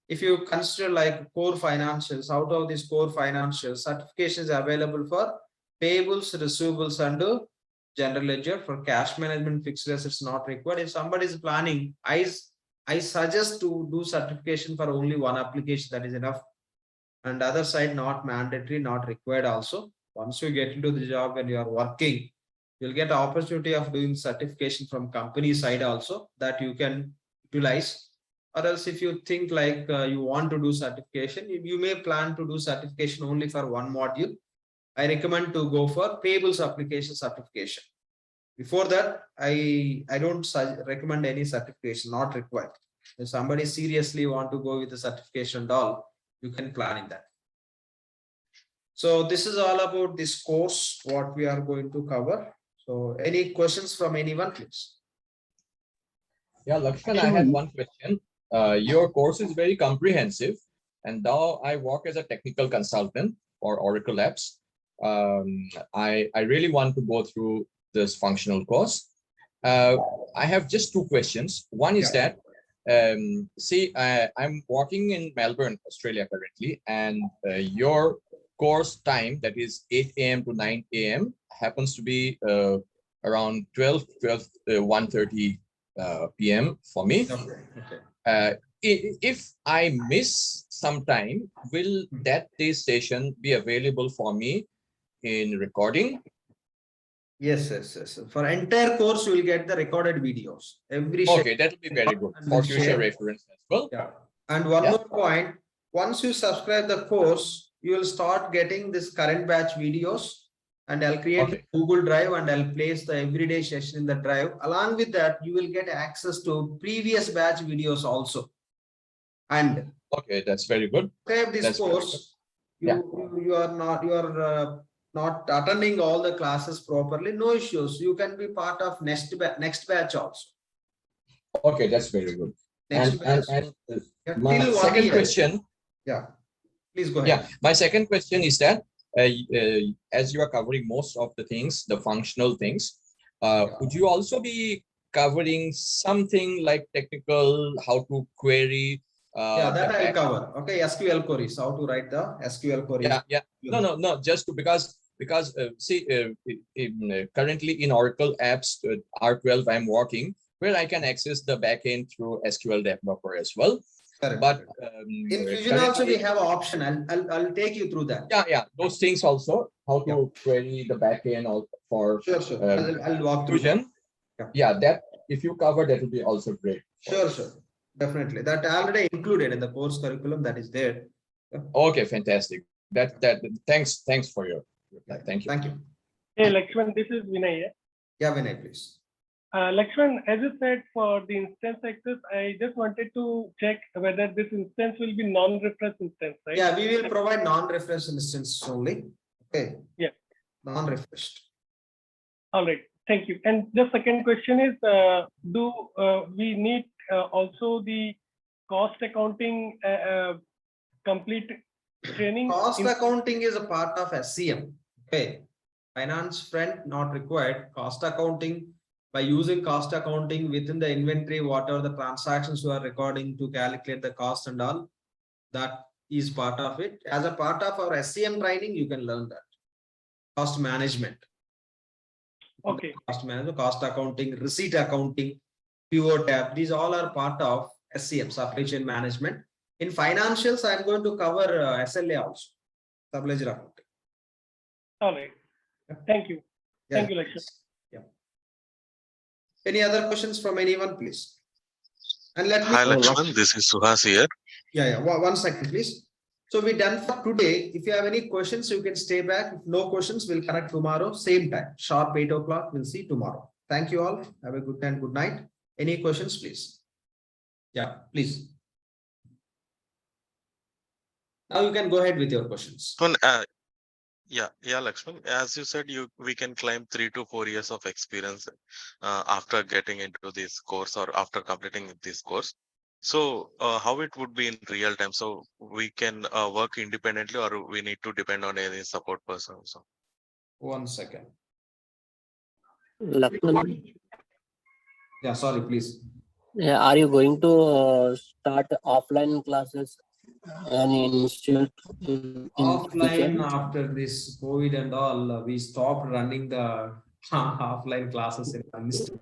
If you consider like core financials, out of these core financials, certifications are available for payables, receivables, and general ledger. For cash management, fixed assets not required. If somebody is planning, I suggest to do certification for only one application, that is enough. And other side, not mandatory, not required also. Once you get into the job and you are working, you'll get opportunity of doing certification from company side also that you can utilize. Or else if you think like you want to do certification, you may plan to do certification only for one module. I recommend to go for payables application certification. Before that, I don't recommend any certification, not required. If somebody seriously want to go with the certification and all, you can plan in that. So this is all about this course, what we are going to cover. So any questions from anyone, please? Yeah, Laxman, I had one question. Your course is very comprehensive, and now I work as a technical consultant for Oracle Labs. I really want to go through this functional course. I have just two questions. One is that, see, I'm working in Melbourne, Australia currently, and your course time, that is 8 a.m. to 9 a.m. happens to be around 1:30 p.m. for me. Okay. If I miss some time, will that day's session be available for me in recording? Yes. For entire course, you will get the recorded videos. Every Okay, that will be very good and for we'll future share. reference as well. Yeah. And one Yeah. more point, once you subscribe the course, you will start getting this current batch videos, and I'll create Okay. Google Drive and I'll place the everyday session in the drive. Along with that, you will get access to previous batch videos also. And Okay, that's very good. subscribe this That's very good. course, you are not attending all the classes properly, no issues. You can be part of next batch also. Okay, that's very good. Next batch. Yeah, My till 1 second year. question. Yeah, please go ahead. Yeah, my second question is that as you are covering most of the things, the functional things, would you also be covering something like technical, how to query? Yeah, that the I'll back- cover. Okay, SQL queries, how to write the SQL queries. Yeah. No, just to, because see, currently in Oracle apps, R12 I'm working, where I can access the backend through SQL developer as well. Correct. But In Fusion also we have an option. I'll take you through that. Yeah, those things also, how to query the backend for Sure. I'll walk through Fusion. that. Yeah, that if you cover, that will be also great. Sure. Definitely. That already included in the course curriculum, that is there. Okay, fantastic. Thanks for your reply. Thank you. Thank you. Hey, Laxman, this is Vinay. Yeah, Vinay, please. Laxman, as you said, for the instance access, I just wanted to check whether this instance will be non-reference instance, right? Yeah, we will provide non-reference instance only. Okay. Yeah. Non-refreshed. All right. Thank you. And the second question is, do we need also the cost accounting complete training? Cost accounting is a part of SCM. Okay. Finance front not required. Cost accounting, by using cost accounting within the inventory, whatever the transactions you are recording to calculate the cost and all, that is part of it. As a part of our SCM training, you can learn that. Cost management. Okay. Cost management, cost accounting, receipt accounting, PO tab. These all are part of SCM, supply chain management. In financials, I'm going to cover SLA also, sub-ledger accounting. All right. Thank you. Yeah. Thank you, Laxman. Yeah. Any other questions from anyone, please? And let me. Hi, Laxman. This is Suhas here. Yeah. 1 second, please. So we're done for today. If you have any questions, you can stay back. If no questions, we'll connect tomorrow, same time, sharp 8 o'clock. We'll see tomorrow. Thank you all. Have a good day and good night. Any questions, please? Yeah, please. Now you can go ahead with your questions. Yeah, Laxman. As you said, we can claim 3 to 4 years of experience after getting into this course or after completing this course. So how it would be in real time? So we can work independently, or we need to depend on any support person also? 1 second. Laxman, Yeah, sorry, please. yeah, are you going to start offline classes any institute in Offline, future? after this COVID and all, we stopped running the offline classes in our institute.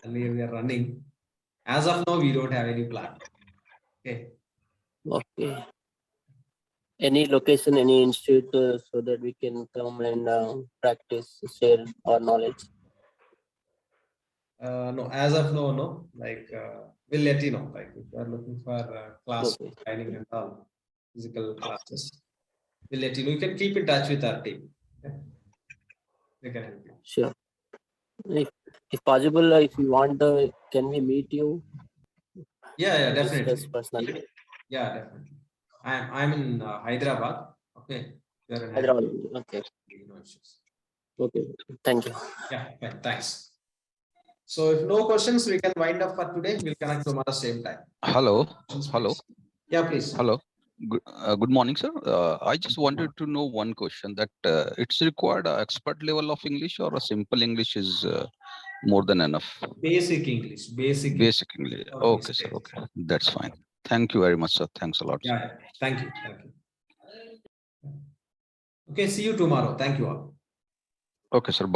Earlier we are running. As of now, we don't have any plan. Okay. Okay. Any location, any institute, so that we can come and practice, share our knowledge? No, as of now, no. Like, we'll let you know. Like, if you are looking for class Okay. training and all, physical classes, we'll let you know. You can keep in touch with our team. Okay? They can help you. Sure. If possible, if you want, can we meet you? Yeah, Discuss definitely. personally. Yeah, definitely. I'm in Hyderabad. Okay. You're in Hyderabad. Okay. No issues. Okay. Thank you. Yeah, fine. Thanks. So if no questions, we can wind up for today. We'll connect tomorrow same time. Hello. Questions, Hello. please. Yeah, please. Hello. Good morning, sir. I just wanted to know one question, that it's required a expert level of English, or a simple English is more than enough? Basic English. Basic English. Okay, sir. Okay, that's fine. Thank you very much, sir. Thanks a lot. Sir. Yeah. Thank you. Thank you. Okay, see you tomorrow. Thank you all. Okay, sir.